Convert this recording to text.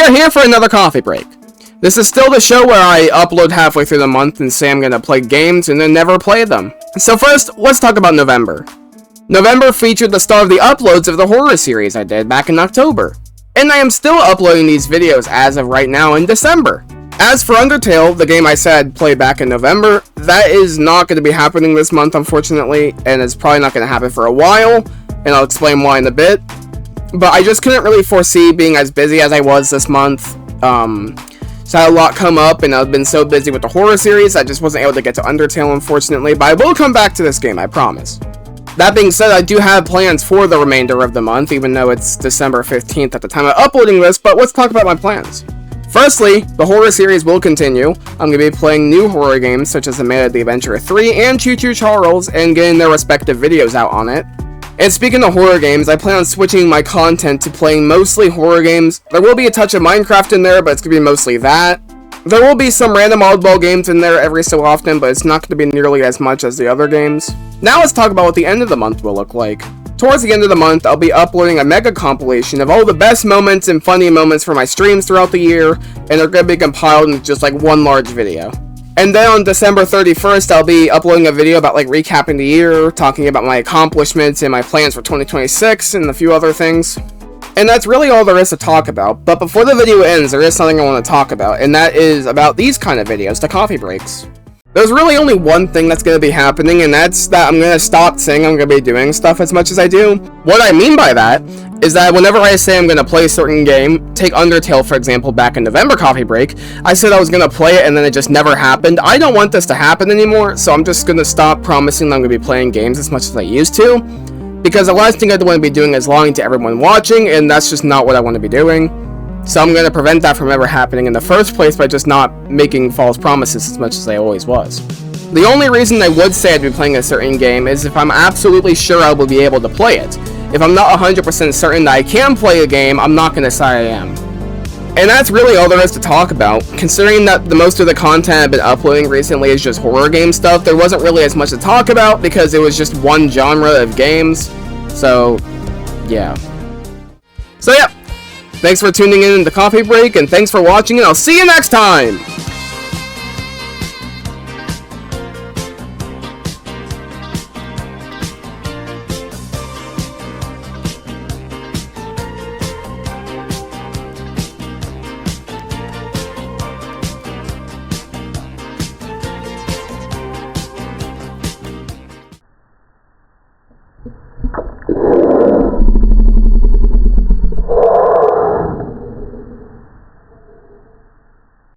we are here for another coffee break. This is still the show where I upload halfway through the month and say I'm gonna play games and then never play them. So first, let's talk about November. November featured the start of the uploads of the horror series I did back in October. And I am still uploading these videos as of right now in December. As for Undertale, the game I said I'd play back in November, that is not going to be happening this month, unfortunately, and it's probably not going to happen for a while, and I'll explain why in a bit. But I just couldn't really foresee being as busy as I was this month. So I had a lot come up, and I've been so busy with the horror series, I just wasn't able to get to Undertale, unfortunately, but I will come back to this game, I promise. That being said, I do have plans for the remainder of the month, even though it's December 15th at the time of uploading this, but let's talk about my plans. Firstly, the horror series will continue. I'm going to be playing new horror games such as Amanda the Adventurer 3 and Choo Choo Charles and getting their respective videos out on it. And speaking of horror games, I plan on switching my content to playing mostly horror games. There will be a touch of Minecraft in there, but it's going to be mostly that. There will be some random oddball games in there every so often, but it's not going to be nearly as much as the other games. Now let's talk about what the end of the month will look like. Towards the end of the month, I'll be uploading a mega compilation of all the best moments and funny moments from my streams throughout the year, and they're going to be compiled into just like one large video. And then on December 31st, I'll be uploading a video about like recapping the year, talking about my accomplishments and my plans for 2026, and a few other things. And that's really all there is to talk about, but before the video ends, there is something I want to talk about, and that is about these kind of videos, the coffee breaks. There's really only one thing that's going to be happening, and that's that I'm going to stop saying I'm going to be doing stuff as much as I do. What I mean by that is that whenever I say I'm going to play a certain game, take Undertale for example back in November coffee break, I said I was going to play it and then it just never happened. I don't want this to happen anymore, so I'm just going to stop promising that I'm going to be playing games as much as I used to. Because the last thing I want to be doing is lying to everyone watching, and that's just not what I want to be doing. So I'm going to prevent that from ever happening in the first place by just not making false promises as much as I always was. The only reason I would say I'd be playing a certain game is if I'm absolutely sure I will be able to play it. If I'm not 100% certain that I can play a game, I'm not going to say I am. And that's really all there is to talk about. Considering that the most of the content I've been uploading recently is just horror game stuff, there wasn't really as much to talk about because it was just one genre of games. So, yeah. Thanks for tuning in to the coffee break, and thanks for watching, and I'll see you next time!